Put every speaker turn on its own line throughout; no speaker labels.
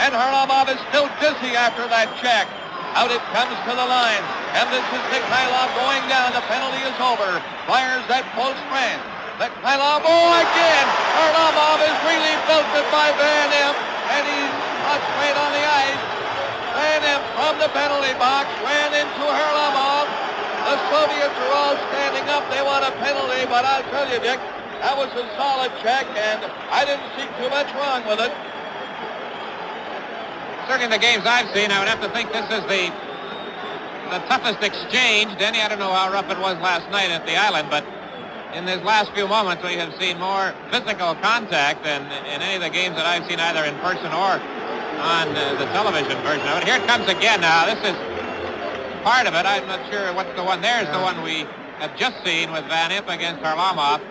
and Harlamov is still dizzy after that check. Out it comes to the line, and this is Mikhailov going down. The penalty is over. Flyers at close range. Mikhailov, again! Harlamov is really belted by Van Imp, and he's not straight on the ice. Van Imp from the penalty box ran into Harlamov. The Soviets are all standing up. They want a penalty, but I'll tell you, Dick, that was a solid check, and I didn't see too much wrong with it.
Certainly in the games I've seen, I would have to think this is the toughest exchange. Denny, I don't know how rough it was last night at the island, but in these last few moments we have seen more physical contact than in any of the games that I've seen, either in person or on the television version of it. Here it comes again now. This is part of it. I'm not sure what's the one. There's the one we have just seen with Van Imp against Harlamov.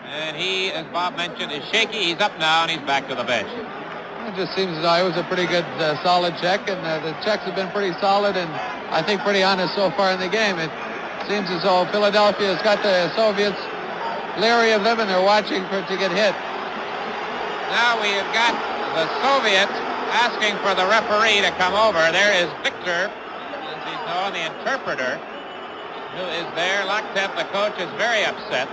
And he, as Bob mentioned, is shaky. He's up now, and he's back to the bench.
It just seems as though it was a pretty good, solid check, and the checks have been pretty solid and I think pretty honest so far in the game. It seems as though Philadelphia has got the Soviets leery of them, and they're watching for it to get hit.
Now we have got the Soviets asking for the referee to come over. There is Victor, as he's known, the interpreter, who is there. Loktev, the coach, is very upset.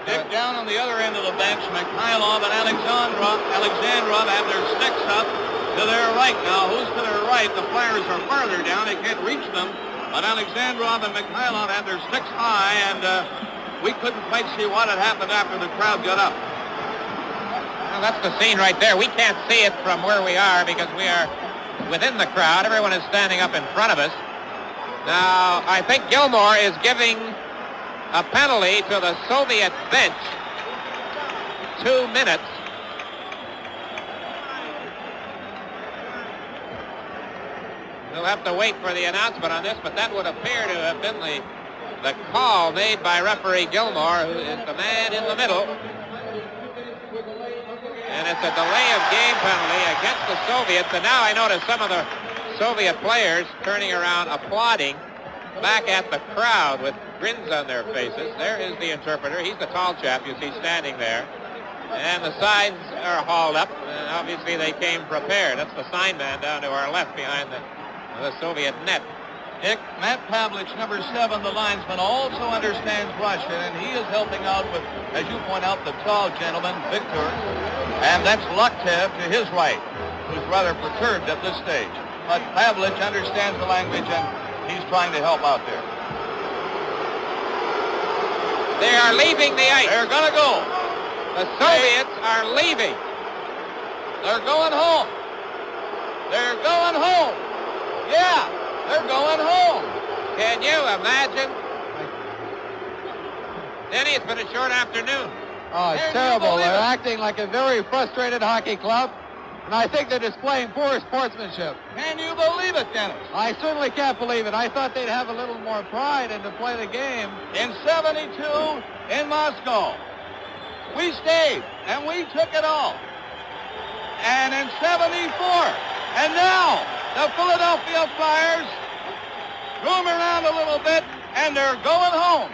Dick, down on the other end of the bench, Mikhailov and Alexandrov have their sticks up to their right. Now, who's to their right? The Flyers are farther down. They can't reach them. But Alexandrov and Mikhailov have their sticks high, and we couldn't quite see what had happened after the crowd got up.
Well, that's the scene right there. We can't see it from where we are because we are within the crowd. Everyone is standing up in front of us. Now, I think Gilmore is giving a penalty to the Soviet bench. 2 minutes. We'll have to wait for the announcement on this, but that would appear to have been the call made by referee Gilmore, who is the man in the middle. And it's a delay of game penalty against the Soviets. And now I notice some of the Soviet players turning around applauding back at the crowd with grins on their faces. There is the interpreter. He's the tall chap you see standing there. And the signs are hauled up. And obviously they came prepared. That's the sign man down to our left behind the Soviet net.
Dick, Matt Pavlich, number 7, the linesman, also understands Russian, and he is helping out with, as you point out, the tall gentleman, Victor. And that's Loktev to his right, who's rather perturbed at this stage. But Pavlich understands the language, and he's trying to help out there.
They are leaving the ice.
They're going to go.
The Soviets are leaving.
They're going home. They're going home. Yeah, they're going home.
Can you imagine? Denny, it's been a short afternoon.
Oh, it's terrible. They're acting like a very frustrated hockey club, and I think they're displaying poor sportsmanship.
Can you believe it, Dennis?
I certainly can't believe it. I thought they'd have a little more pride and to play the game.
In 72, in Moscow, we stayed, and we took it all. And in 74, and now, the Philadelphia Flyers roam around a little bit, and they're going home.